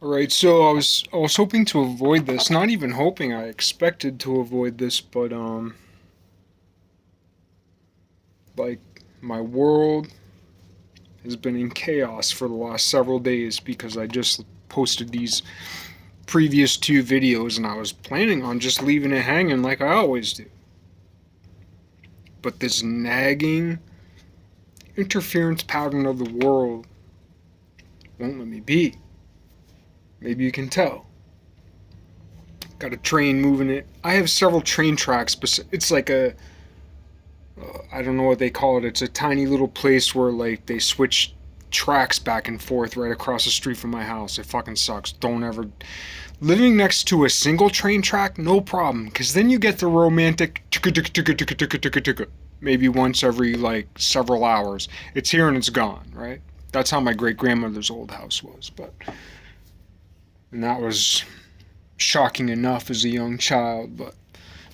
All right, so I was hoping to avoid this. Not even hoping, I expected to avoid this, but like my world has been in chaos for the last several days because I just posted these previous two videos and I was planning on just leaving it hanging like I always do. But this nagging interference pattern of the world won't let me be. Maybe you can tell. Got a train moving it. I have several train tracks, but it's like a I don't know what they call it. It's a tiny little place where like they switch tracks back and forth right across the street from my house. It fucking sucks. Don't ever living next to a single train track, no problem, because then you get the romantic maybe once every like several hours. It's here and it's gone, right? That's how my great grandmother's old house was, but and that was shocking enough as a young child, but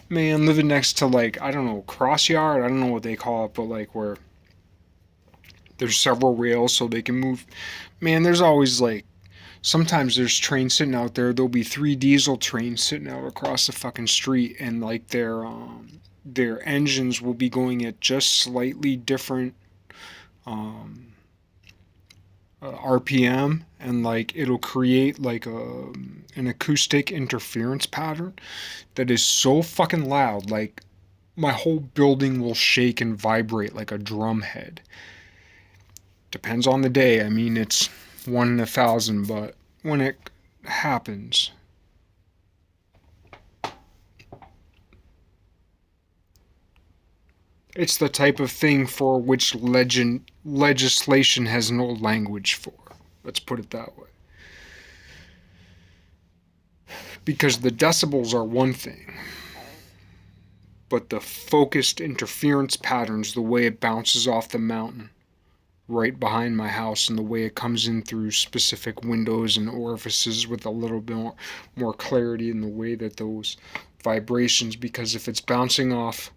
man, living next to like I don't know cross yard, I don't know what they call it, but like where there's several rails so they can move. Man, there's always like sometimes there's trains sitting out there. There'll be three diesel trains sitting out across the fucking street, and like their engines will be going at just slightly different um, RPM, and like it'll create like an acoustic interference pattern that is so fucking loud. Like my whole building will shake and vibrate like a drum head. Depends on the day. I mean, it's one in a thousand, but when it happens, it's the type of thing for which legislation has no language for. Let's put it that way. Because the decibels are one thing, but the focused interference patterns, the way it bounces off the mountain right behind my house and the way it comes in through specific windows and orifices with a little bit more clarity in the way that those vibrations, because if it's bouncing off,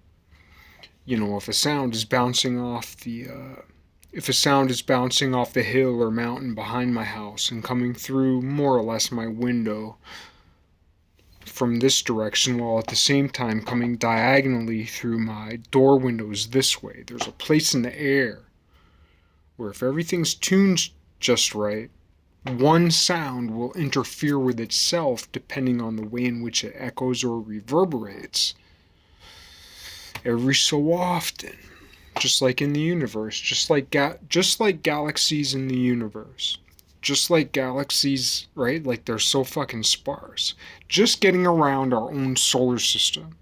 if a sound is bouncing off the hill or mountain behind my house and coming through more or less my window from this direction while at the same time coming diagonally through my door windows this way, there's a place in the air where if everything's tuned just right, one sound will interfere with itself depending on the way in which it echoes or reverberates every so often, just like in the universe, just like galaxies in the universe. Just like galaxies, right? Like they're so fucking sparse. Just getting around our own solar system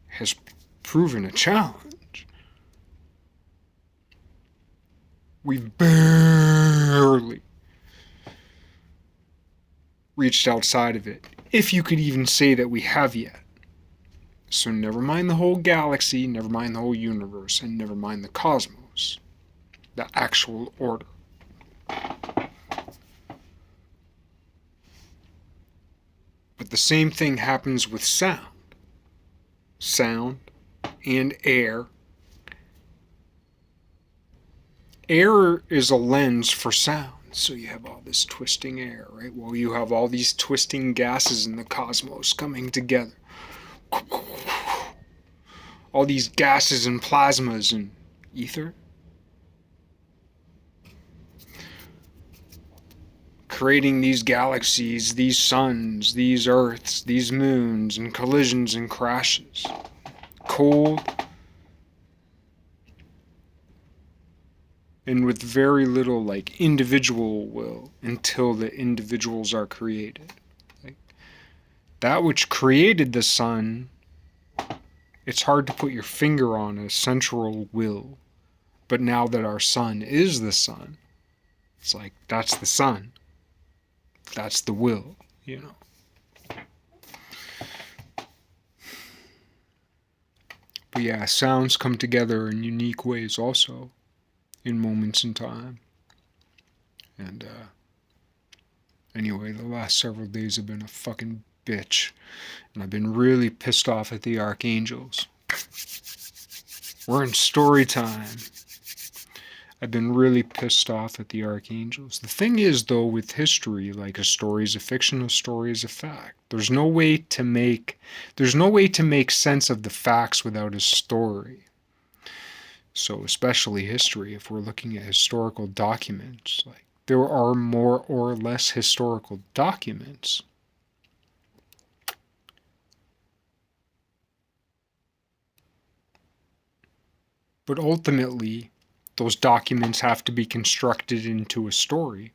has proven a challenge. We've barely reached outside of it, if you could even say that we have yet. So never mind the whole galaxy, never mind the whole universe, and never mind the cosmos, the actual order. But the same thing happens with sound. Sound and air. Air is a lens for sound. So you have all this twisting air, right? Well, you have all these twisting gases in the cosmos coming together. All these gases and plasmas and ether. Creating these galaxies, these suns, these earths, these moons, and collisions and crashes. Cold and with very little like individual will until the individuals are created. Like, that which created the sun, it's hard to put your finger on a central will. But now that our sun is the sun, it's like that's the sun. That's the will. But yeah, sounds come together in unique ways also, in moments in time. And anyway, the last several days have been a fucking bitch. And I've been really pissed off at the archangels. We're in story time. I've been really pissed off at the archangels. The thing is, though, with history, like a story is a fiction, a story is a fact. There's no way to make sense of the facts without a story. So, especially history, if we're looking at historical documents, like there are more or less historical documents. But ultimately, those documents have to be constructed into a story.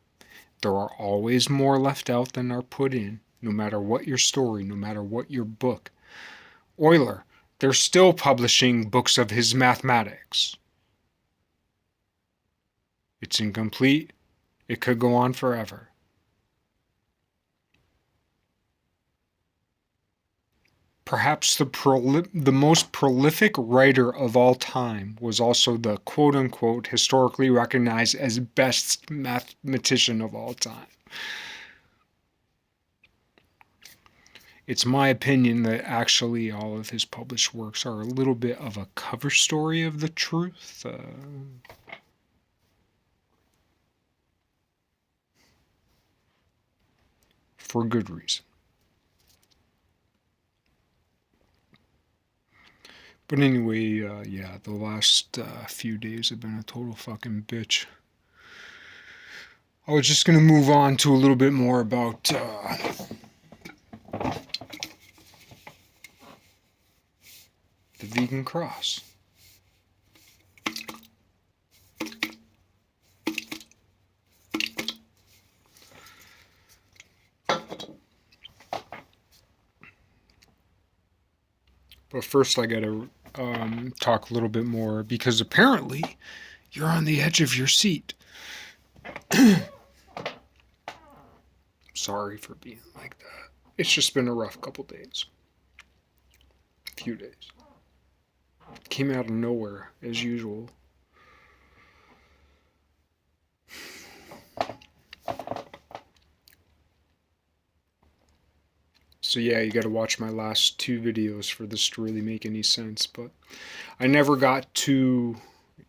There are always more left out than are put in, no matter what your story, no matter what your book. Euler, they're still publishing books of his mathematics. It's incomplete. It could go on forever. Perhaps the most prolific writer of all time was also the quote-unquote historically recognized as best mathematician of all time. It's my opinion that actually all of his published works are a little bit of a cover story of the truth. For good reason. But anyway, yeah, the last few days have been a total fucking bitch. I was just going to move on to a little bit more about the vegan cross. But first, I gotta talk a little bit more because apparently you're on the edge of your seat. Sorry for being like that. It's just been a rough couple days. Few days. Came out of nowhere, as usual. So yeah, you gotta watch my last two videos for this to really make any sense, but I never got to,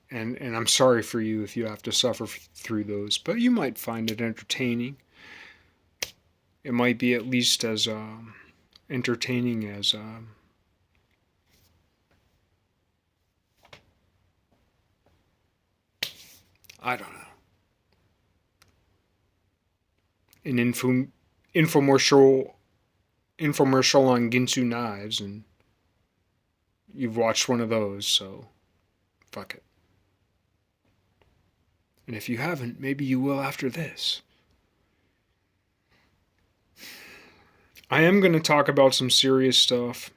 and I'm sorry for you if you have to suffer through those, but you might find it entertaining. It might be at least as entertaining as I don't know, an infomercial on Ginsu knives, and you've watched one of those, so fuck it. And if you haven't, maybe you will after this. I am going to talk about some serious stuff.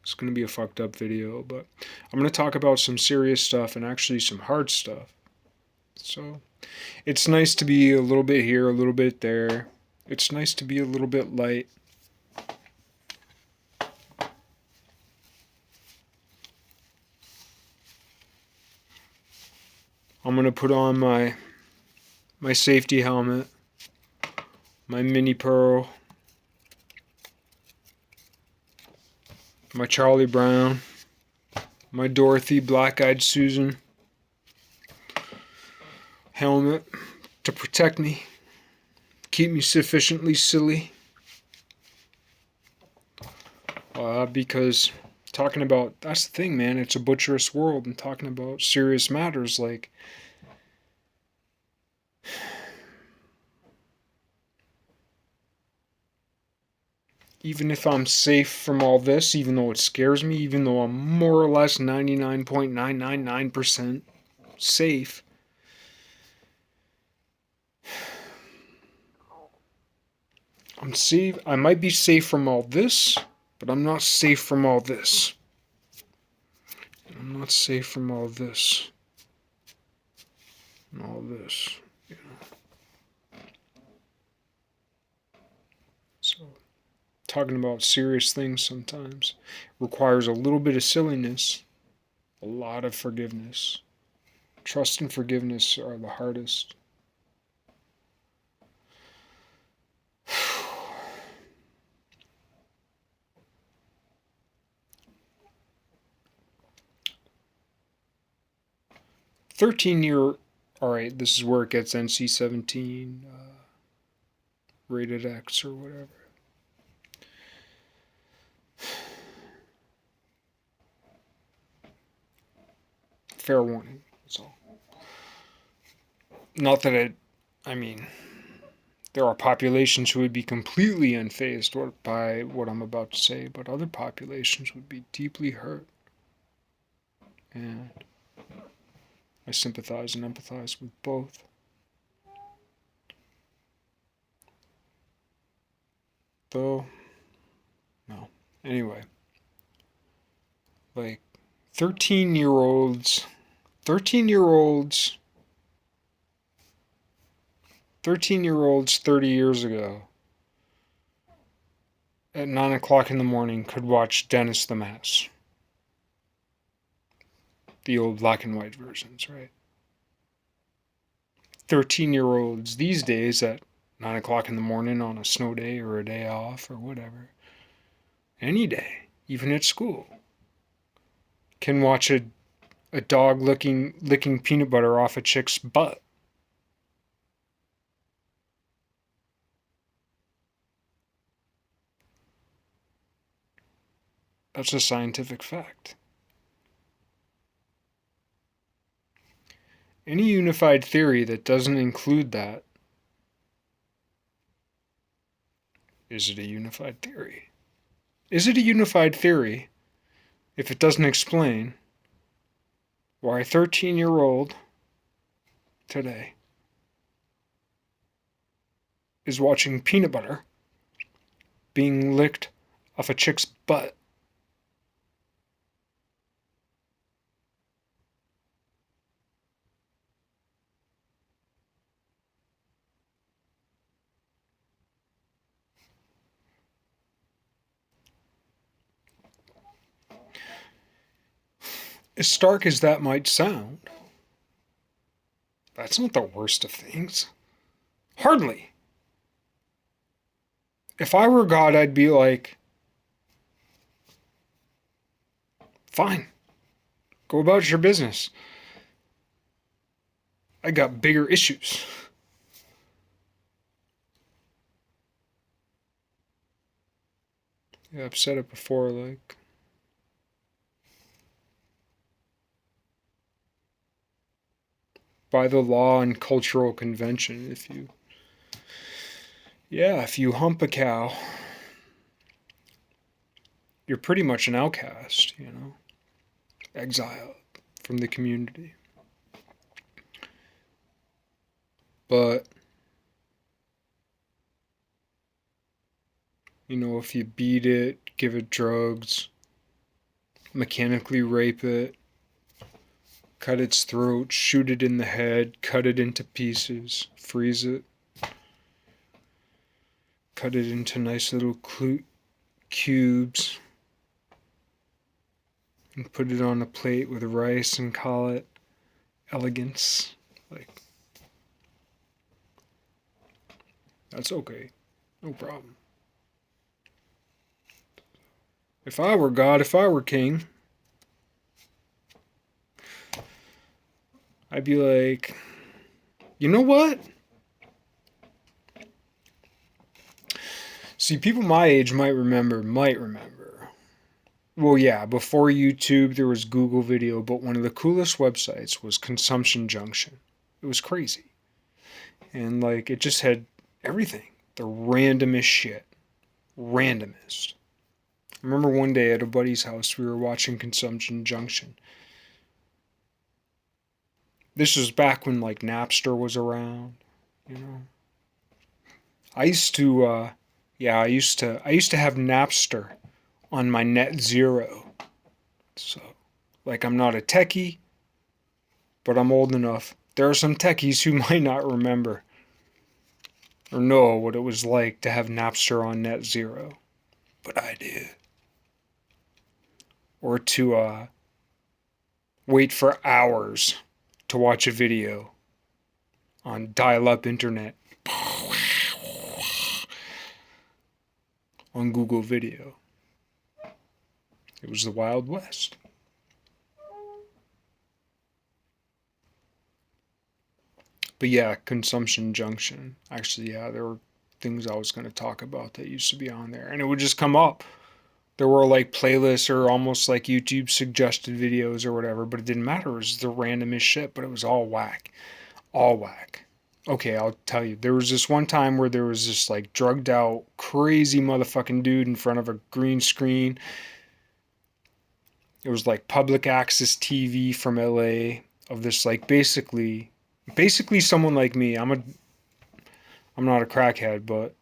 It's going to be a fucked up video, but I'm going to talk about some serious stuff and actually some hard stuff. So, it's nice to be a little bit here, a little bit there. It's nice to be a little bit light. I'm going to put on my safety helmet, my mini pearl, my Charlie Brown, my Dorothy Black-Eyed Susan helmet to protect me, keep me sufficiently silly. Because talking about, that's the thing, man, it's a butcherous world, and talking about serious matters like even if I'm safe from all this, even though it scares me, even though I'm more or less 99.999% safe, I'm safe. I might be safe from all this, but I'm not safe from all this. I'm not safe from all this. And all this. You know. So, talking about serious things sometimes requires a little bit of silliness, a lot of forgiveness. Trust and forgiveness are the hardest. Alright, this is where it gets NC-17 rated X or whatever. Fair warning, that's all. Not that I mean, there are populations who would be completely unfazed by what I'm about to say, but other populations would be deeply hurt. And I sympathize and empathize with both. Though, no. Anyway, like 13-year-olds 13-year-olds 13-year-olds 30 years ago at 9 o'clock in the morning could watch Dennis the Menace. The old black and white versions, right? 13-year-olds these days at 9 o'clock in the morning on a snow day or a day off or whatever, any day, even at school, can watch a dog licking peanut butter off a chick's butt. That's a scientific fact. Any unified theory that doesn't include that, is it a unified theory? Is it a unified theory if it doesn't explain why a 13-year-old today is watching peanut butter being licked off a chick's butt? As stark as that might sound, that's not the worst of things. Hardly. If I were God, I'd be like, fine, go about your business. I got bigger issues. Yeah, I've said it before, like, by the law and cultural convention, if you hump a cow, you're pretty much an outcast, exiled from the community. But, if you beat it, give it drugs, mechanically rape it, cut its throat, shoot it in the head, cut it into pieces, freeze it, cut it into nice little cubes, and put it on a plate with rice and call it elegance. Like, that's okay. No problem. If I were God, if I were king, I'd be like, you know what? See, people my age might remember. Well, yeah, before YouTube, there was Google Video, but one of the coolest websites was Consumption Junction. It was crazy. And, like, it just had everything. The randomest shit. Randomest. I remember one day at a buddy's house, we were watching Consumption Junction. This was back when, like, Napster was around, I used to have Napster on my Net Zero. So, like, I'm not a techie, but I'm old enough. There are some techies who might not remember or know what it was like to have Napster on Net Zero, but I did. Or to wait for hours to watch a video on dial-up internet on Google Video. It was the Wild West. But yeah, Consumption Junction. Actually, yeah, there were things I was going to talk about that used to be on there, and it would just come up. There were like playlists or almost like YouTube suggested videos or whatever, but it didn't matter. It was the randomest shit, but it was all whack. All whack. Okay, I'll tell you. There was this one time where there was this like drugged out, crazy motherfucking dude in front of a green screen. It was like public access TV from LA of this like basically someone like me. I'm not a crackhead, but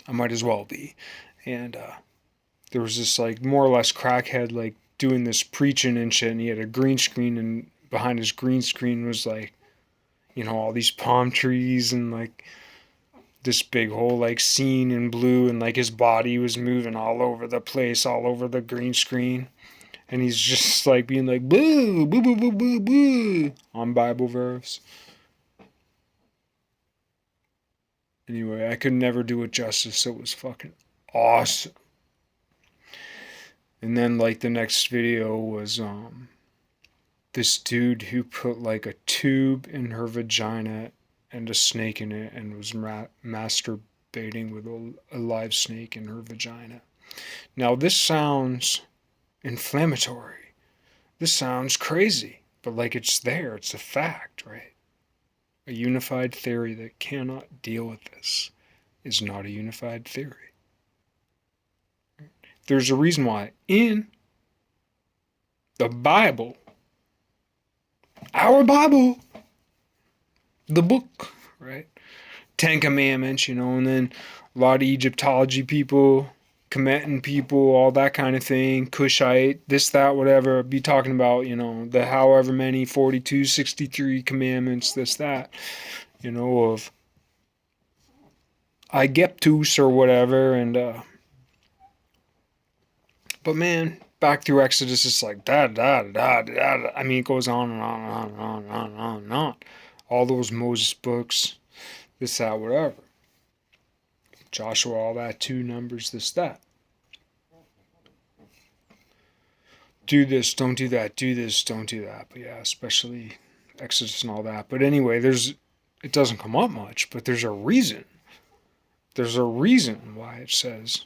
I might as well be. And there was this like more or less crackhead like doing this preaching and shit, and he had a green screen, and behind his green screen was like, you know, all these palm trees and like this big whole like scene in blue, and like his body was moving all over the place, all over the green screen. And he's just like being like boo boo boo boo boo boo on Bible verse. Anyway, I could never do it justice. It was fucking awesome. And then like the next video was this dude who put like a tube in her vagina and a snake in it and was masturbating with a live snake in her vagina. Now this sounds inflammatory. This sounds crazy, but like it's there, it's a fact, right? A unified theory that cannot deal with this is not a unified theory. There's a reason why in the Bible, our Bible, the book, right? 10 Commandments, you know, and then a lot of Egyptology people, Kemetan people, all that kind of thing, Cushite, this, that, whatever, be talking about, you know, the however many 42, 63 commandments, this, that, you know, of Aegyptus or whatever, and, but man, back through Exodus, it's like, da, da, da, da, da. I mean, it goes on and on and on and on and on and on and on. All those Moses books, this, that, whatever. Joshua, all that, 2 Numbers, this, that. Do this, don't do that, do this, don't do that. But yeah, especially Exodus and all that. But anyway, it doesn't come up much, but there's a reason. There's a reason why it says,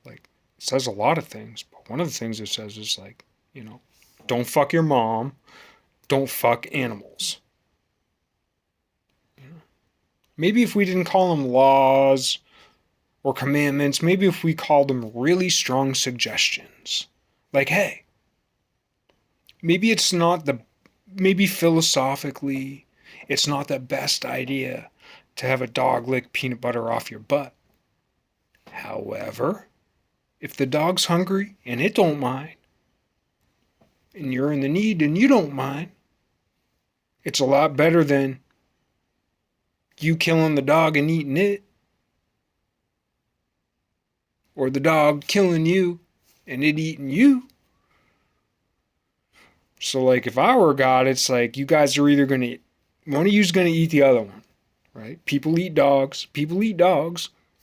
like, it says a lot of things, but one of the things it says is like, you know, don't fuck your mom, don't fuck animals. You know? Maybe if we didn't call them laws or commandments, maybe if we called them really strong suggestions. Like, hey, maybe maybe philosophically, it's not the best idea to have a dog lick peanut butter off your butt. However, if the dog's hungry and it don't mind, and you're in the need and you don't mind, it's a lot better than you killing the dog and eating it, or the dog killing you and it eating you. So like if I were God, it's like you guys are either going to, one of you's going to eat the other one, right? People eat dogs,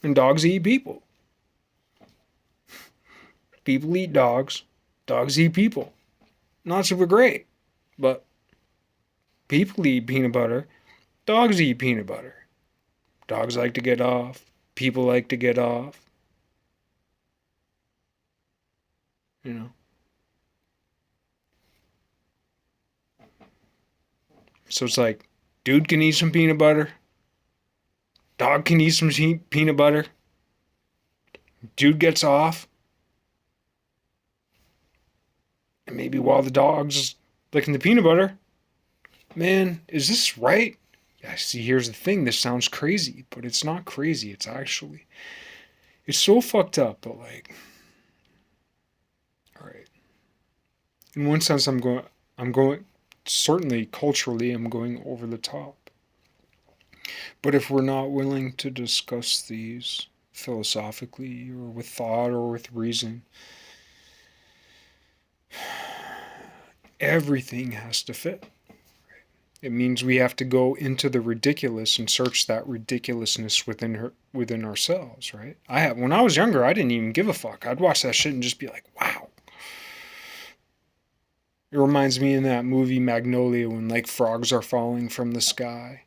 and dogs eat people. People eat dogs eat people. Not super great, but people eat peanut butter, dogs eat peanut butter. Dogs like to get off, people like to get off. You know. So it's like, dude can eat some peanut butter, dog can eat some peanut butter, dude gets off, and maybe while the dog's licking the peanut butter, man, is this right? Yeah, see, here's the thing, this sounds crazy, but it's not crazy, it's so fucked up, but like, alright. In one sense, I'm going, certainly culturally, I'm going over the top. But if we're not willing to discuss these philosophically or with thought or with reason, everything has to fit. It means we have to go into the ridiculous and search that ridiculousness within ourselves, right? When I was younger, I didn't even give a fuck. I'd watch that shit and just be like, wow. It reminds me in that movie Magnolia when like frogs are falling from the sky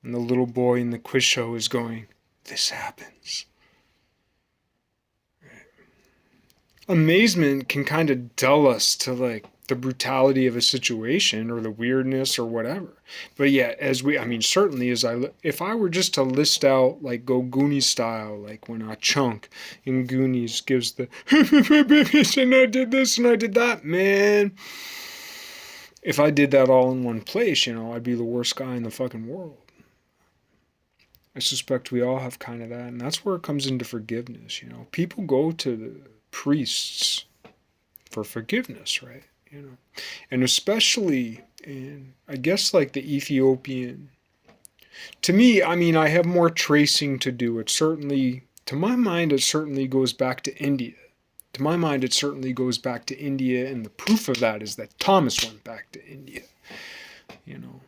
and the little boy in the quiz show is going, "This happens." Amazement can kind of dull us to like the brutality of a situation or the weirdness or whatever. But yeah, I mean, certainly if I were just to list out like go Goonies style, like when Chunk in Goonies gives the and I did this and I did that, man. If I did that all in one place, I'd be the worst guy in the fucking world. I suspect we all have kind of that, and that's where it comes into forgiveness. People go to the priests for forgiveness, right? And especially in, I guess, like the Ethiopian. To me, I mean, I have more tracing to do. To my mind, it certainly goes back to India. To my mind, it certainly goes back to India, and the proof of that is that Thomas went back to India. You know,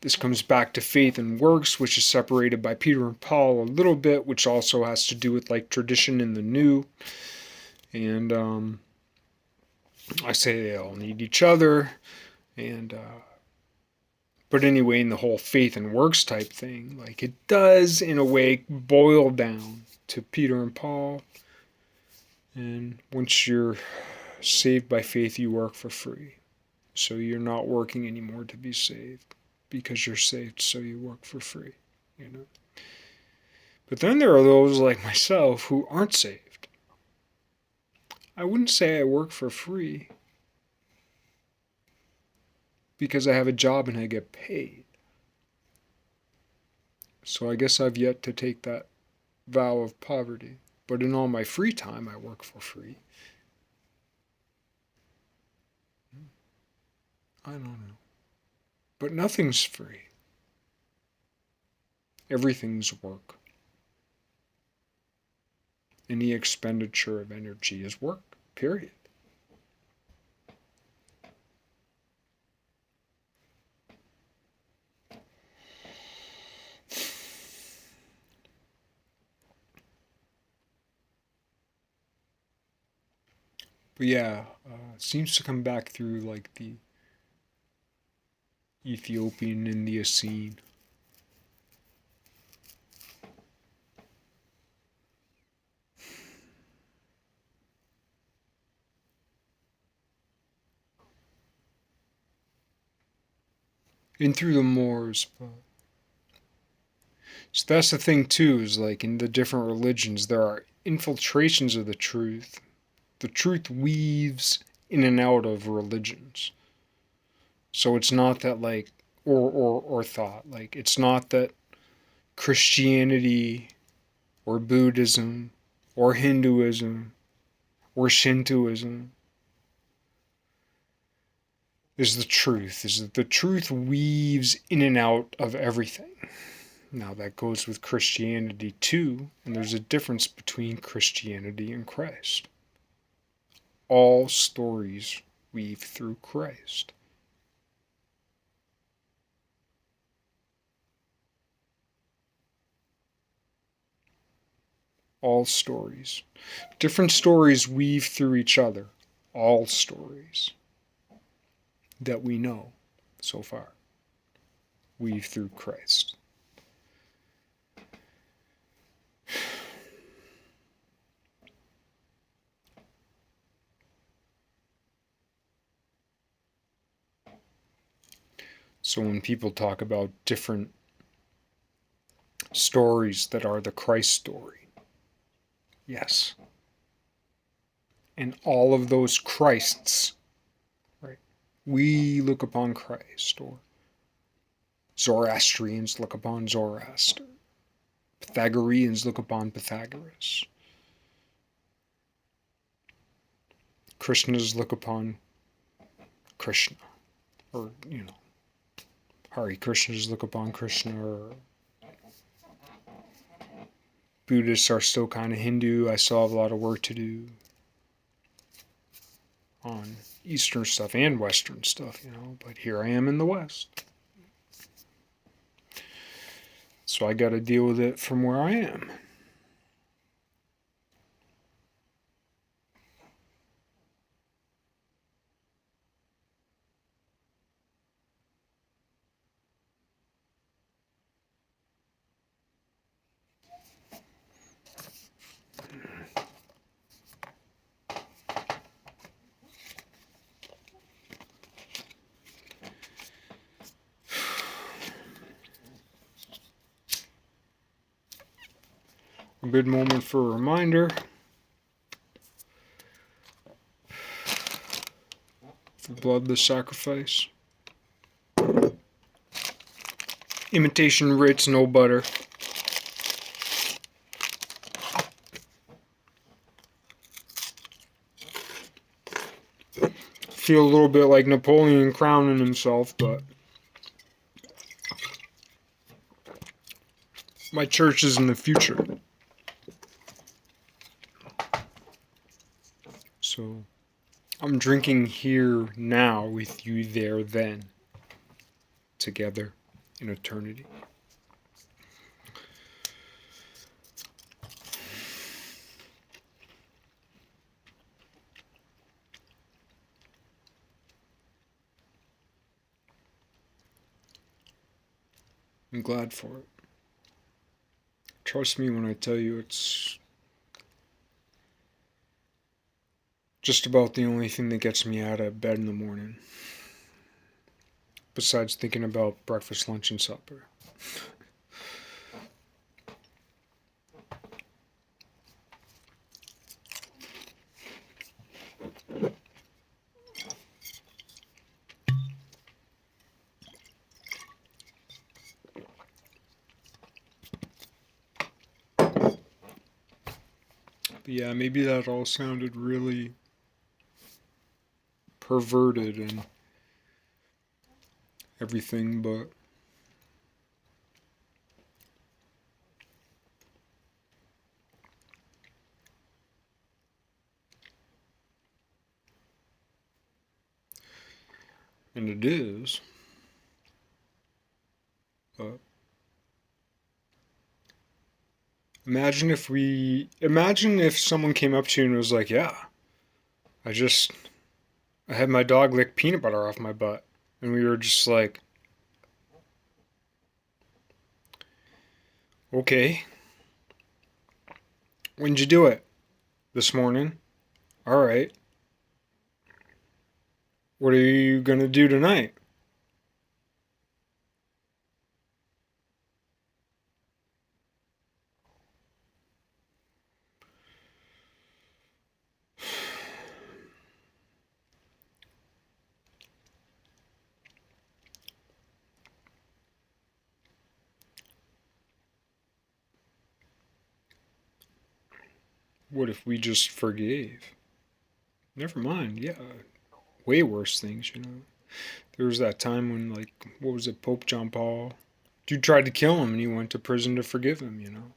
this comes back to faith and works, which is separated by Peter and Paul a little bit, which also has to do with like tradition in the new. And I say they all need each other. And but anyway, in the whole faith and works type thing, like it does in a way boil down to Peter and Paul. And once you're saved by faith, you work for free. So you're not working anymore to be saved because you're saved, so you work for free, you know. But then there are those like myself who aren't saved. I wouldn't say I work for free because I have a job and I get paid. So I guess I've yet to take that vow of poverty. But in all my free time, I work for free. I don't know. But nothing's free. Everything's work. Any expenditure of energy is work, period. But yeah, it seems to come back through like the Ethiopian India scene. And through the Moors. But so that's the thing too, is like in the different religions there are infiltrations of the truth. The truth weaves in and out of religions. So it's not that like or thought. Like it's not that Christianity or Buddhism or Hinduism or Shintoism is the truth, is that the truth weaves in and out of everything. Now that goes with Christianity too, and there's a difference between Christianity and Christ. All stories weave through Christ. All stories. Different stories weave through each other. All stories that we know so far weave through Christ. So when people talk about different stories that are the Christ story, yes. And all of those Christs, right? We look upon Christ, or Zoroastrians look upon Zoroaster. Pythagoreans look upon Pythagoras. Krishnas look upon Krishna. Or, Hare Krishnas look upon Krishna. Or Buddhists are still kind of Hindu. I still have a lot of work to do on Eastern stuff and Western stuff, but here I am in the West. So I got to deal with it from where I am. A good moment for a reminder. For bloodless sacrifice. Imitation Ritz, no butter. Feel a little bit like Napoleon crowning himself, but my church is in the future. So I'm drinking here now with you there then. Together in eternity. I'm glad for it. Trust me when I tell you it's just about the only thing that gets me out of bed in the morning. Besides thinking about breakfast, lunch, and supper. But yeah, maybe that all sounded really perverted and everything, but and it is. But imagine if someone came up to you and was like, "Yeah, I had my dog lick peanut butter off my butt," and we were just like, "Okay, when'd you do it? This morning? All right. What are you gonna do tonight?" What if we just forgave? Never mind, yeah, way worse things, you know. There was that time when, like, what was it, Pope John Paul? Dude tried to kill him and he went to prison to forgive him, you know.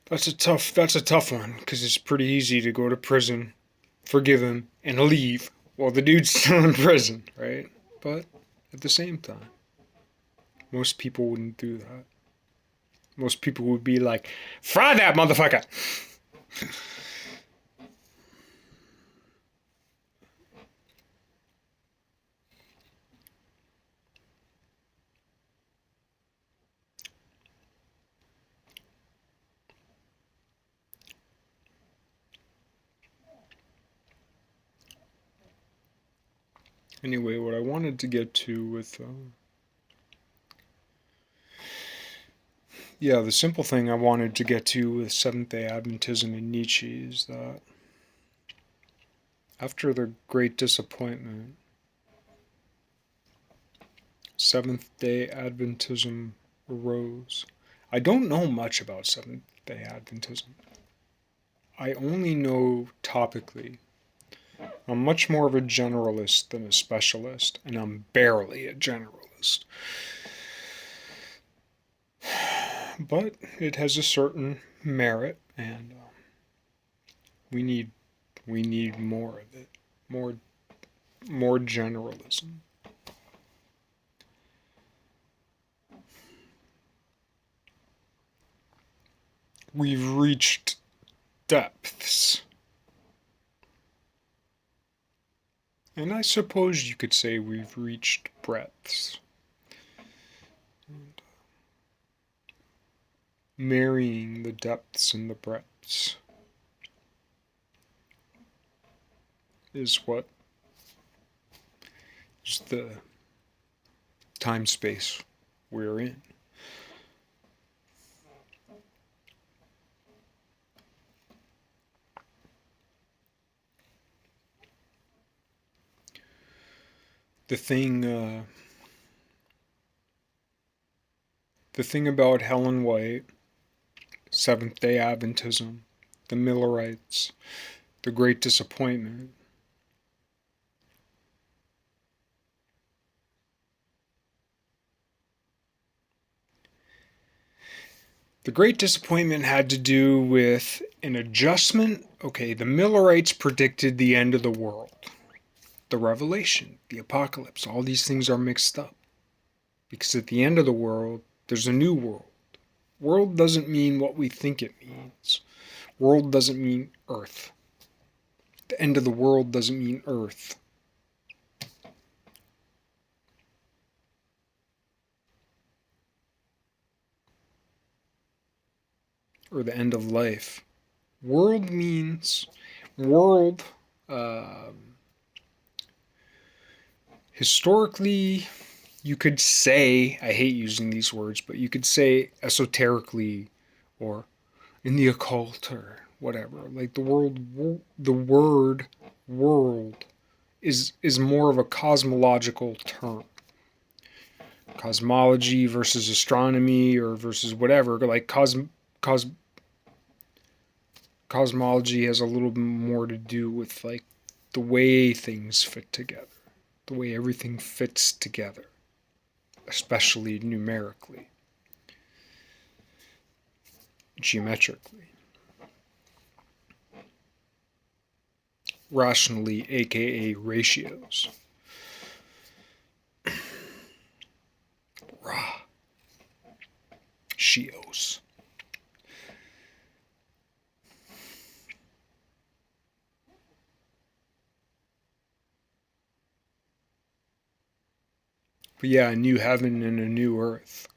That's a tough one, because it's pretty easy to go to prison, forgive him, and leave while the dude's still in prison, right? But at the same time, most people wouldn't do that. Most people would be like, fry that motherfucker! Anyway, what I wanted to get to with, the simple thing I wanted to get to with Seventh day Adventism and Nietzsche is that after the Great Disappointment, Seventh day Adventism arose. I don't know much about Seventh day Adventism. I only know topically. I'm much more of a generalist than a specialist, and I'm barely a generalist. But it has a certain merit, and we need more of it, more generalism. We've reached depths. And I suppose you could say we've reached breadths. And marrying the depths and the breadths is what is the time space we're in. the thing the thing about Helen White, Seventh Day Adventism, the Millerites, the Great Disappointment. The Great Disappointment had to do with an adjustment. Okay, the Millerites predicted the end of the world, the Revelation, the Apocalypse. All these things are mixed up. Because at the end of the world, there's a new world. World doesn't mean what we think it means. World doesn't mean Earth. The end of the world doesn't mean Earth. Or the end of life. World means world. Historically, you could say, I hate using these words, but you could say esoterically or in the occult or whatever. Like the word world is more of a cosmological term. Cosmology versus astronomy or versus whatever. Like cosmology has a little bit more to do with like the way things fit together, the way everything fits together, especially numerically, geometrically, rationally, aka ratios. Shios. But yeah, a new heaven and a new earth.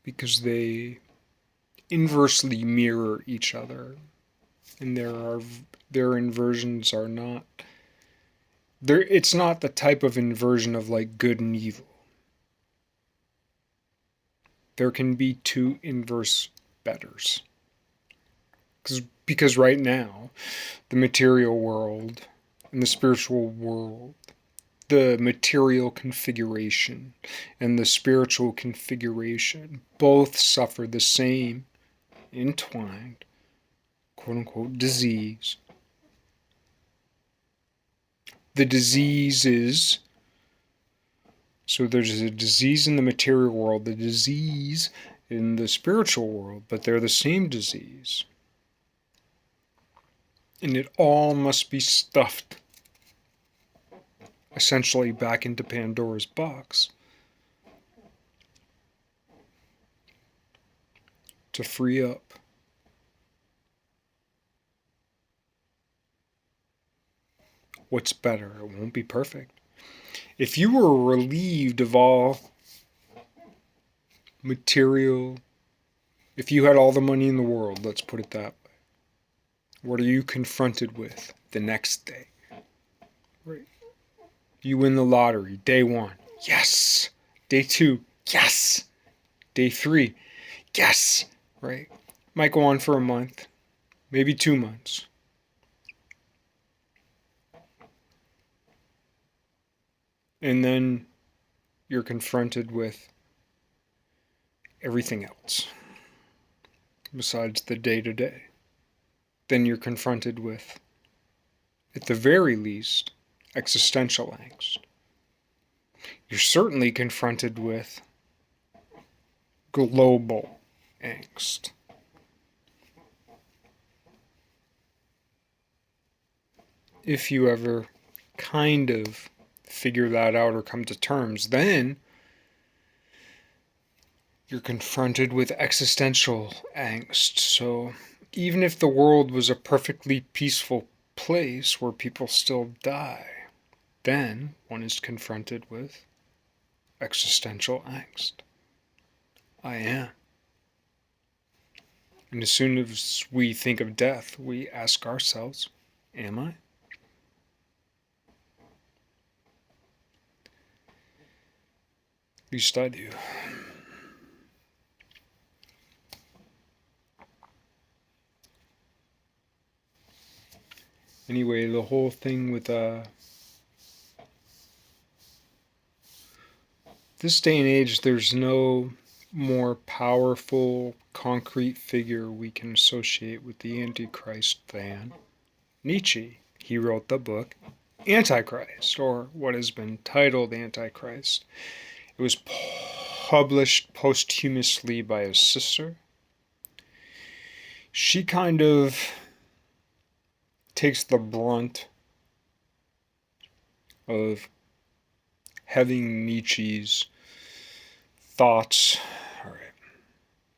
Because they inversely mirror each other. And their inversions are not it's not the type of inversion of like good and evil. There can be two inverse betters. Because right now, the material world and the spiritual world, the material configuration and the spiritual configuration both suffer the same entwined, quote unquote, disease. The disease is, so there's a disease in the material world, the disease in the spiritual world, but they're the same disease. And it all must be stuffed essentially back into Pandora's box to free up. What's better? It won't be perfect. If you were relieved of all material, if you had all the money in the world, let's put it that way, what are you confronted with the next day? Right. You win the lottery, day 1, yes. Day 2, yes. Day 3, yes. Right. Might go on for a month, maybe 2 months. And then you're confronted with everything else besides the day-to-day. Then you're confronted with, at the very least, existential angst. You're certainly confronted with global angst. If you ever kind of figure that out or come to terms, then you're confronted with existential angst. So even if the world was a perfectly peaceful place where people still die, then one is confronted with existential angst. I am. And as soon as we think of death, we ask ourselves, am I? At least I do. Anyway, the whole thing with this day and age, there's no more powerful, concrete figure we can associate with the Antichrist than Nietzsche. He wrote the book Antichrist, or what has been titled Antichrist. It was published posthumously by his sister. She kind of takes the brunt of having Nietzsche's thoughts,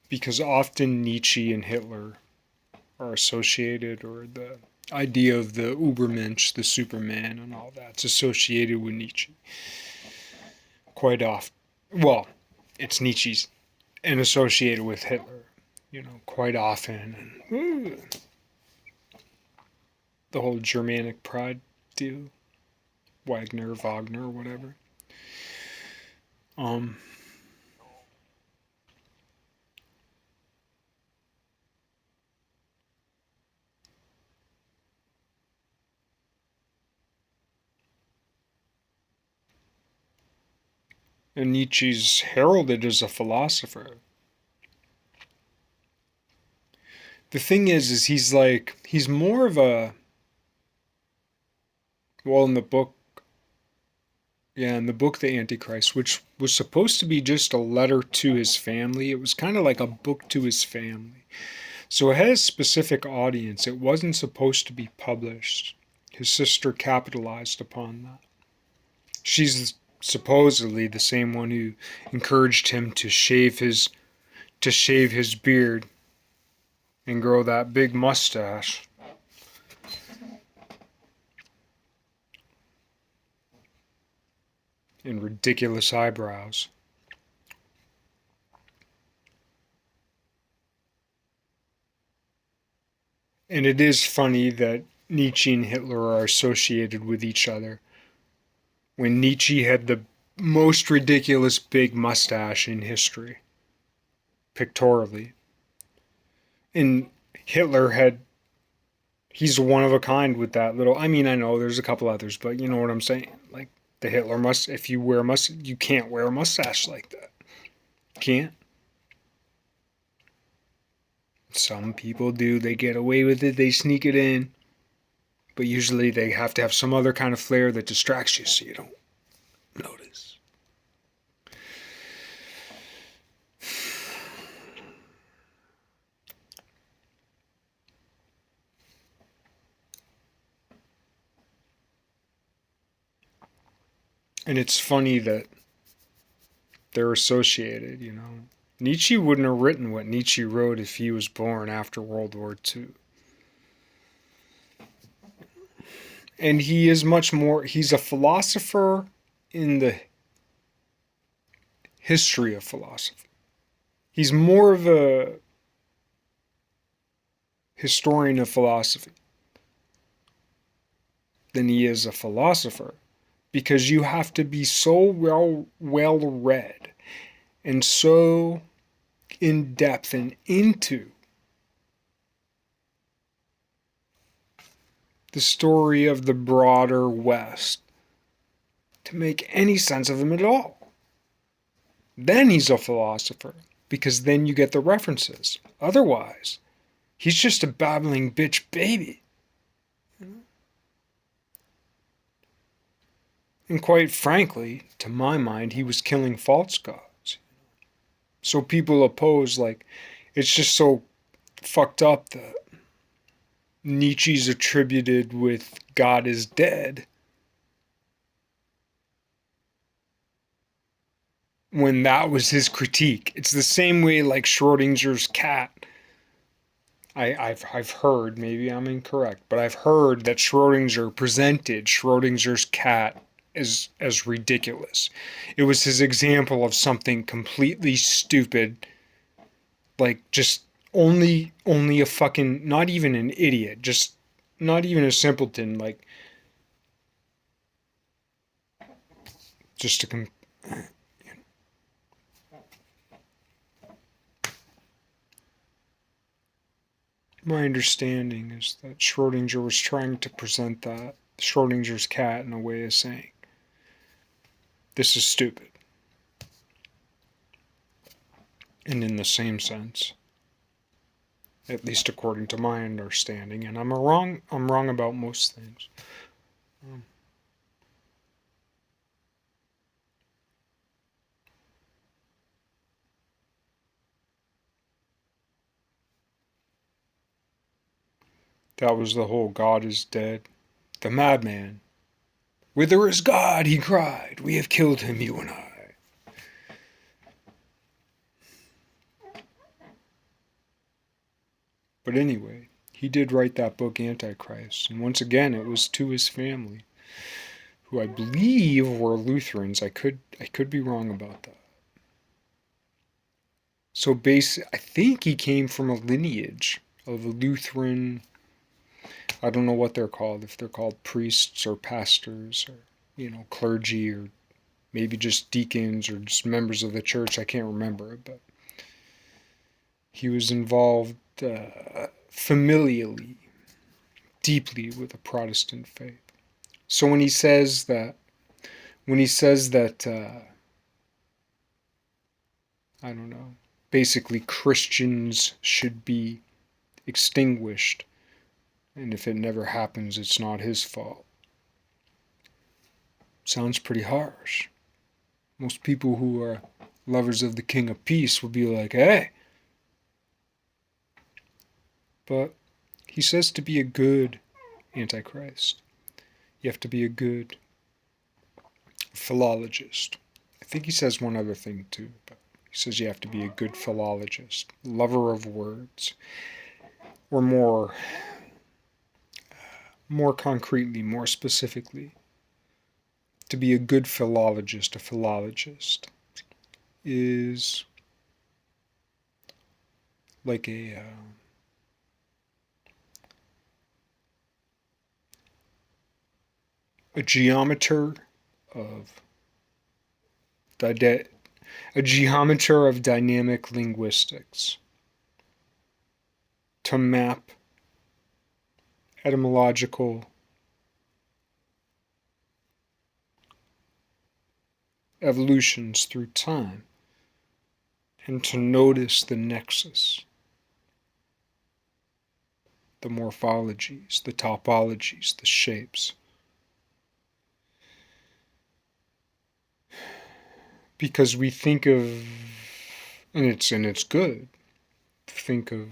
because often Nietzsche and Hitler are associated, or the idea of the Ubermensch, the Superman, and all that's associated with Nietzsche. Quite often. Well, it's Nietzsche's and associated with Hitler, quite often. And, the whole Germanic pride deal. Wagner, whatever. And Nietzsche's heralded as a philosopher. The thing is he's more of a, well, in the book, The Antichrist, which was supposed to be just a letter to his family. It was kind of like a book to his family. So it had a specific audience. It wasn't supposed to be published. His sister capitalized upon that. She's supposedly the same one who encouraged him to shave his beard and grow that big mustache. And ridiculous eyebrows. And it is funny that Nietzsche and Hitler are associated with each other, when Nietzsche had the most ridiculous big mustache in history, pictorially. And he's one of a kind with that little, I know there's a couple others, but you know what I'm saying? Like, the Hitler if you wear a mustache, you can't wear a mustache like that. Can't. Some people do, they get away with it, they sneak it in. But usually they have to have some other kind of flair that distracts you so you don't notice. And it's funny that they're associated, Nietzsche wouldn't have written what Nietzsche wrote if he was born after World War II. And he is much more, he's a philosopher in the history of philosophy. He's more of a historian of philosophy than he is a philosopher, because you have to be so well read and so in depth and into the story of the broader West to make any sense of him at all. Then he's a philosopher, because then you get the references. Otherwise, he's just a babbling bitch baby. And quite frankly, to my mind, he was killing false gods. So people oppose, it's just so fucked up that Nietzsche's attributed with God is dead, when that was his critique. It's the same way like Schrodinger's cat. I've heard, maybe I'm incorrect, but I've heard that Schrodinger presented Schrodinger's cat as ridiculous. It was his example of something completely stupid, like just only a fucking, not even an idiot, just not even a simpleton, like just a My understanding is that Schrodinger was trying to present that Schrodinger's cat in a way of saying, this is stupid. And in the same sense, at least according to my understanding, and I'm wrong about most things. That was the whole God is dead. The madman. Whither is God? He cried. We have killed him, you and I. But anyway, he did write that book, Antichrist, and once again it was to his family, who I believe were Lutherans. I could be wrong about that. So I think he came from a lineage of a Lutheran. I don't know what they're called, if they're called priests or pastors or, clergy, or maybe just deacons or just members of the church. I can't remember, but he was involved familially, deeply with the Protestant faith. So when he says that, I don't know, basically Christians should be extinguished, and if it never happens, it's not his fault. Sounds pretty harsh. Most people who are lovers of the King of Peace will be like, hey. But he says to be a good Antichrist, you have to be a good philologist. I think he says one other thing too, but he says you have to be a good philologist, lover of words, or more concretely, more specifically, to be a good philologist, is like a geometer of dynamic linguistics to map etymological evolutions through time and to notice the nexus, the morphologies, the topologies, the shapes. Because we think of, and it's good, think of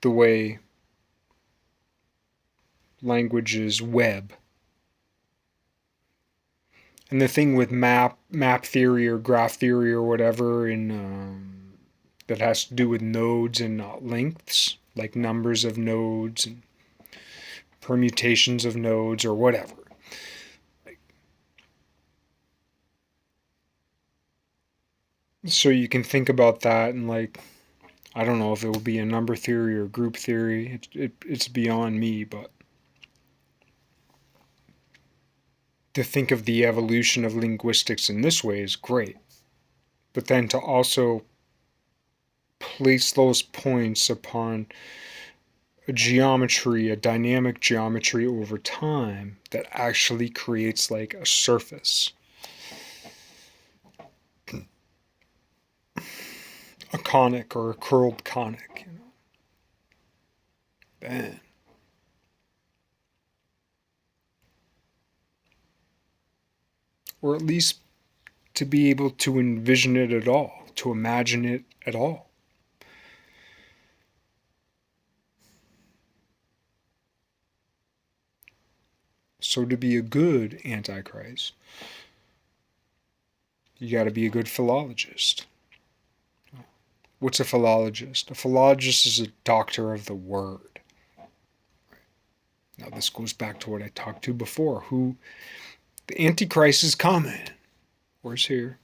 the way languages web. And the thing with map theory or graph theory or whatever that has to do with nodes and not lengths, like numbers of nodes and permutations of nodes or whatever. So you can think about that and I don't know if it will be a number theory or group theory. It's beyond me, but to think of the evolution of linguistics in this way is great. But then to also place those points upon a geometry, a dynamic geometry over time that actually creates like a surface. A conic or a curled conic, Then or at least to be able to envision it at all, to imagine it at all. So to be a good Antichrist, you got to be a good philologist. What's a philologist? A philologist is a doctor of the word. Now this goes back to what I talked to before. The Antichrist is coming. Where's here?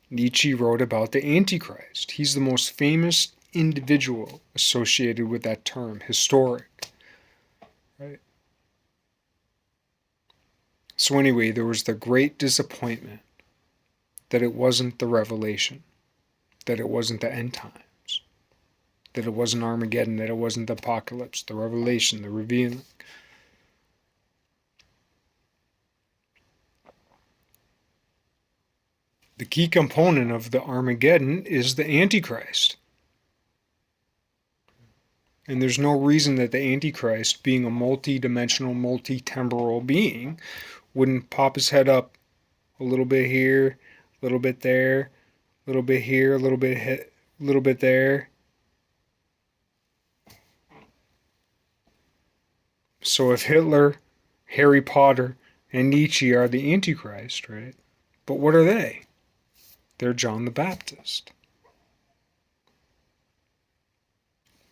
Nietzsche wrote about the Antichrist. He's the most famous individual associated with that term, historic. Right? So anyway, there was the great disappointment that it wasn't the revelation. that it wasn't the end times, that it wasn't Armageddon, that it wasn't the apocalypse, the revelation, the revealing. The key component of the Armageddon is the Antichrist. And there's no reason that the Antichrist, being a multi-dimensional, multi-temporal being, wouldn't pop his head up a little bit here, a little bit there, a little bit here, a little bit there. So if Hitler, Harry Potter, and Nietzsche are the Antichrist, right? But what are they? They're John the Baptist.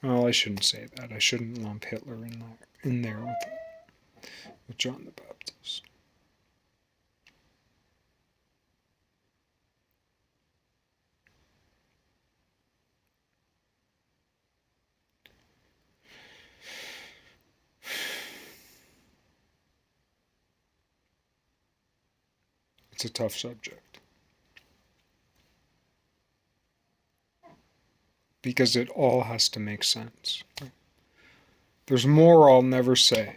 Well, I shouldn't say that. I shouldn't lump Hitler in there with John the Baptist. It's a tough subject. Because it all has to make sense. There's more I'll never say.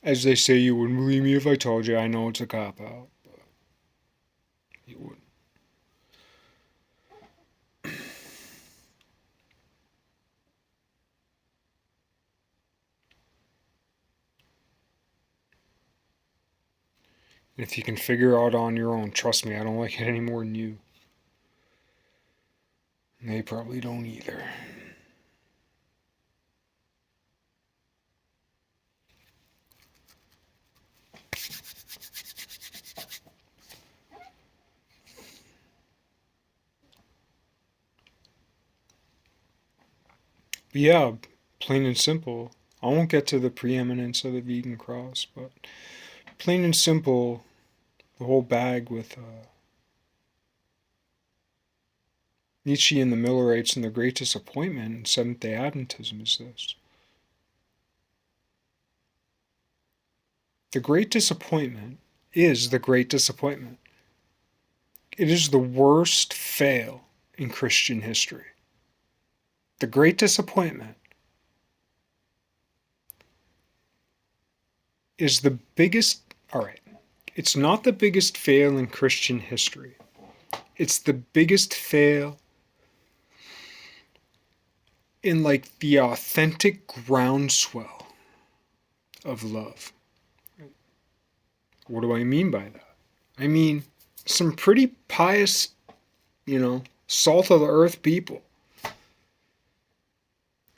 As they say, you wouldn't believe me if I told you. I know it's a cop-out, but you wouldn't. And if you can figure out on your own, trust me, I don't like it any more than you. And they probably don't either. But yeah, plain and simple. I won't get to the preeminence of the vegan cross, but plain and simple, the whole bag with Nietzsche and the Millerites and the Great Disappointment and Seventh-day Adventism is this. The Great Disappointment is the Great Disappointment. It is the worst fail in Christian history. The Great Disappointment is the biggest, all right, it's not the biggest fail in Christian history. It's the biggest fail in like the authentic groundswell of love. What do I mean by that? I mean, some pretty pious, salt of the earth people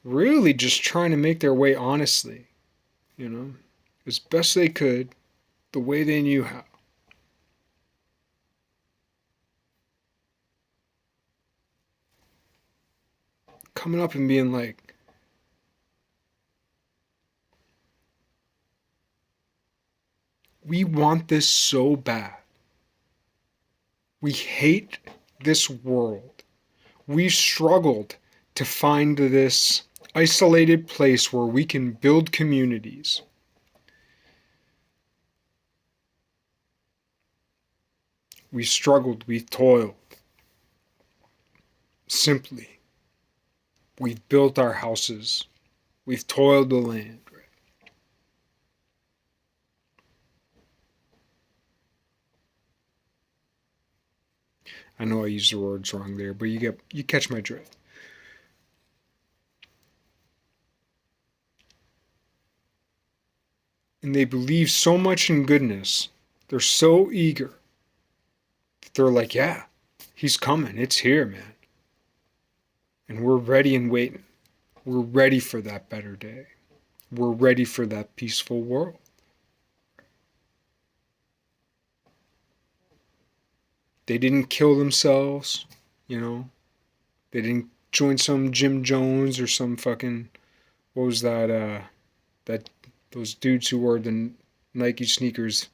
really just trying to make their way honestly, as best they could, the way they knew how. Coming up and being like, we want this so bad. We hate this world. We've struggled to find this isolated place where we can build communities. We struggled, we toiled. Simply, we've built our houses. We've toiled the land. I know I used the words wrong there, but you catch my drift. And they believe so much in goodness. They're so eager. They're like, yeah, he's coming. It's here, man. And we're ready and waiting. We're ready for that better day. We're ready for that peaceful world. They didn't kill themselves, They didn't join some Jim Jones or some fucking, what was that, those dudes who wore the Nike sneakers.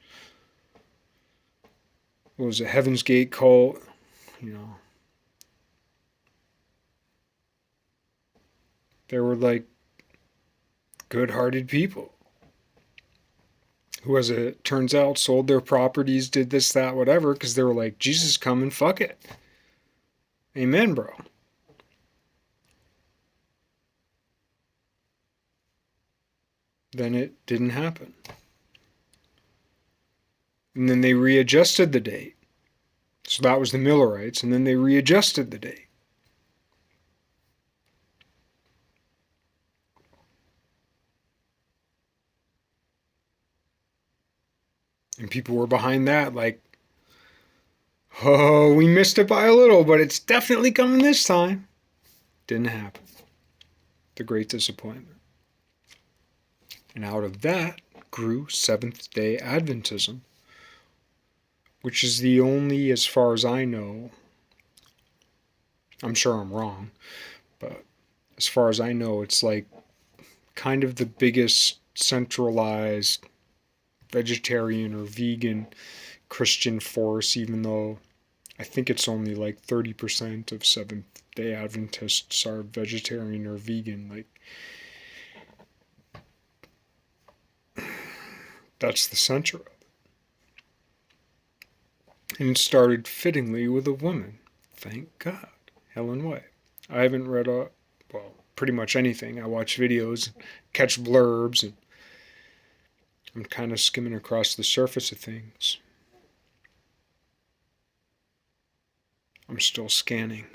What was it, Heaven's Gate cult, They were like good-hearted people. who, as it turns out, sold their properties, did this, that, whatever, because they were like, Jesus coming, fuck it. Amen, bro. Then it didn't happen. And then they readjusted the date. So that was the Millerites, and then they readjusted the date. And people were behind that, like, oh, we missed it by a little, but it's definitely coming this time. Didn't happen. The great disappointment. And out of that grew Seventh day Adventism, which is the only, as far as I know, I'm sure I'm wrong, but as far as I know, it's like kind of the biggest centralized vegetarian or vegan Christian force, even though I think it's only like 30% of Seventh day Adventists are vegetarian or vegan. Like, that's the center of it. And it started fittingly with a woman. Thank God. Helen White. I haven't read pretty much anything. I watch videos, catch blurbs, and I'm kind of skimming across the surface of things. I'm still scanning.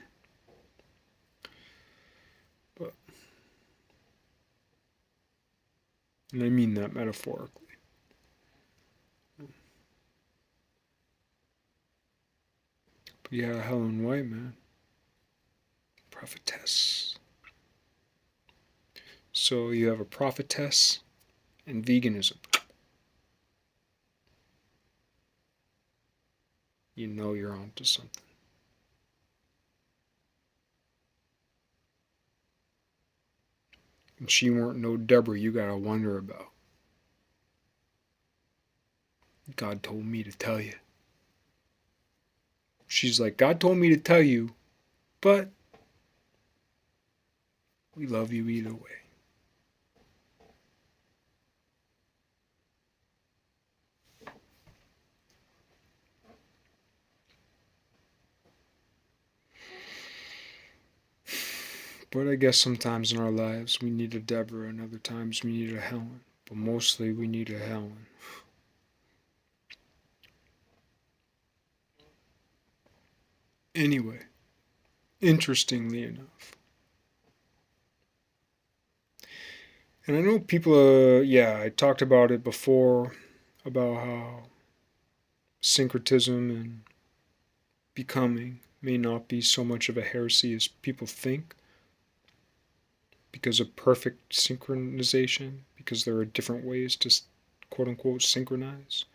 And I mean that metaphorically. But yeah, Helen White, man. Prophetess. So you have a prophetess and veganism. You know you're onto something. And she weren't no Deborah you gotta wonder about. God told me to tell you. She's like, God told me to tell you, but we love you either way. But I guess sometimes in our lives we need a Deborah and other times we need a Helen. But mostly we need a Helen. Anyway, interestingly enough. And I know people, I talked about it before, about how syncretism and becoming may not be so much of a heresy as people think, because of perfect synchronization, because there are different ways to quote unquote synchronize,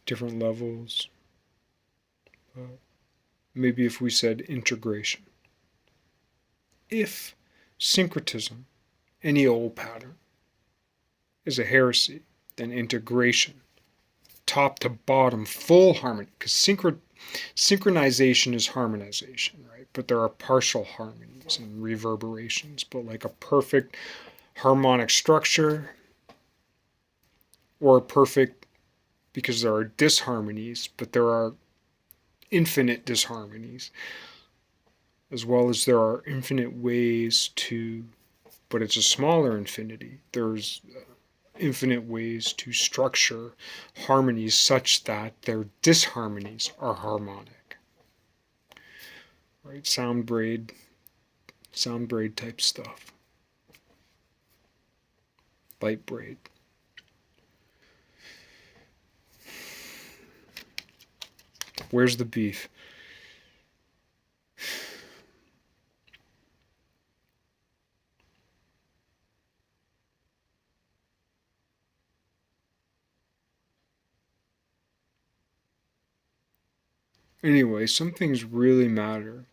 different levels. Maybe if we said integration. If syncretism, any old pattern, is a heresy, then integration, top to bottom, full harmony, because synchronization is harmonization, right? But there are partial harmonies and reverberations, but like a perfect harmonic structure, or a perfect, because there are disharmonies, but there are infinite disharmonies, as well as there are infinite ways to, but it's a smaller infinity. There's infinite ways to structure harmonies such that their disharmonies are harmonic. Right? Sound braid type stuff. Light braid. Where's the beef? Anyway, some things really matter.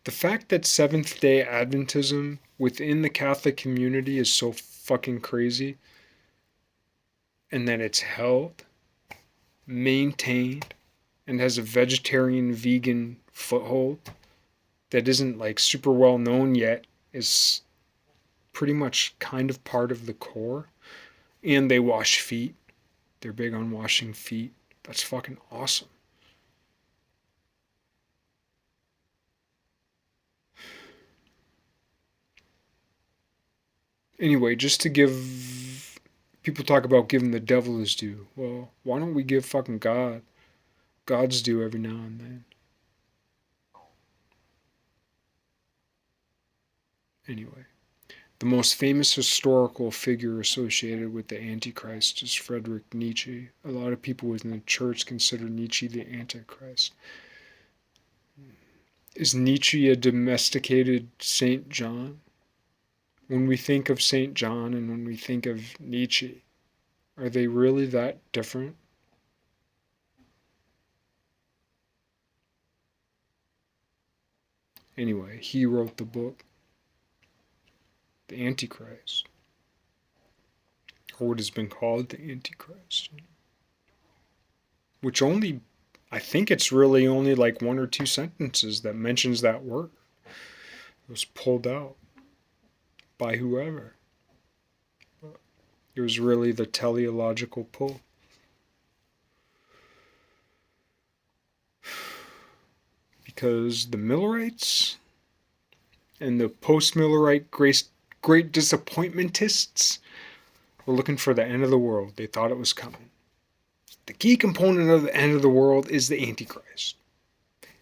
The fact that Seventh day Adventism within the Catholic community is so fucking crazy, and that it's held, maintained, and has a vegetarian vegan foothold that isn't like super well known yet, is pretty much kind of part of the core. And they wash feet. They're big on washing feet. That's fucking awesome. Anyway, just to give people talk about giving the devil his due. Well, why don't we give fucking God's due every now and then? Anyway, the most famous historical figure associated with the Antichrist is Friedrich Nietzsche. A lot of people within the church consider Nietzsche the Antichrist. Is Nietzsche a domesticated Saint John? When we think of Saint John and when we think of Nietzsche, are they really that different? Anyway, he wrote the book, The Antichrist, or what has been called the Antichrist, which only, I think it's really only like one or two sentences that mentions that word. It was pulled out by whoever. It was really the teleological pull. Because the Millerites and the post-Millerite great disappointmentists were looking for the end of the world. They thought it was coming. The key component of the end of the world is the Antichrist.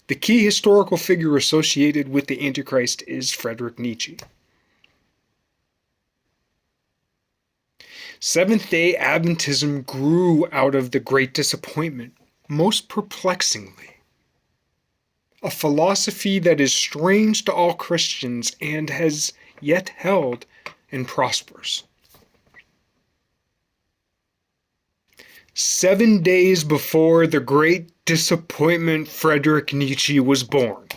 The key historical figure associated with the Antichrist is Friedrich Nietzsche. Seventh-day Adventism grew out of the Great Disappointment, most perplexingly. A philosophy that is strange to all Christians and has yet held and prospers. 7 days before the Great Disappointment, Friedrich Nietzsche was born.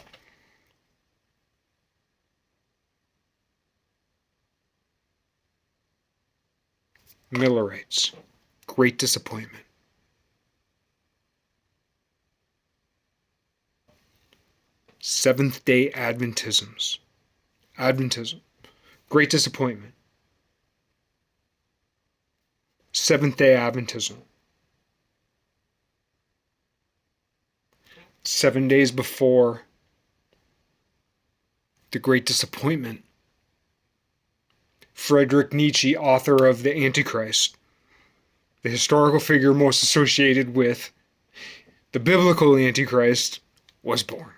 Millerites, Great Disappointment. Seventh-day Adventism, Great Disappointment. Seventh-day Adventism. 7 days before the Great Disappointment, Friedrich Nietzsche, author of The Antichrist, the historical figure most associated with the biblical Antichrist, was born.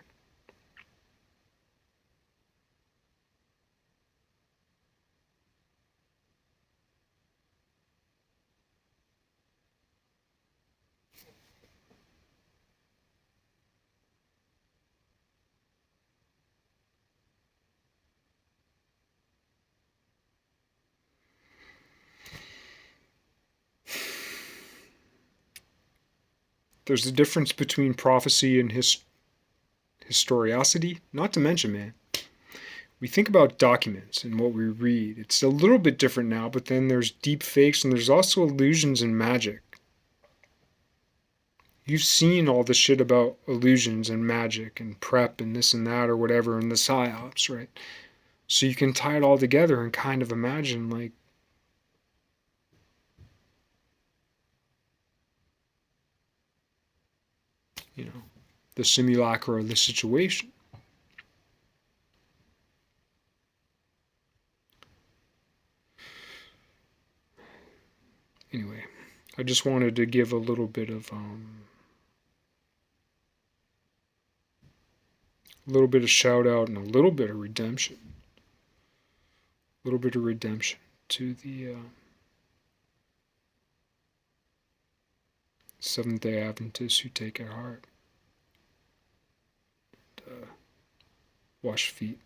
There's a difference between prophecy and historicity. Not to mention, man, we think about documents and what we read. It's a little bit different now, but then there's deep fakes and there's also illusions and magic. You've seen all the shit about illusions and magic and prep and this and that or whatever in the psyops, right? So you can tie it all together and kind of imagine, like, you know, the simulacra of the situation. Anyway, I just wanted to give a little bit of shout out and a little bit of redemption. A little bit of redemption to the Seventh-day Adventists who take at heart. Wash feet.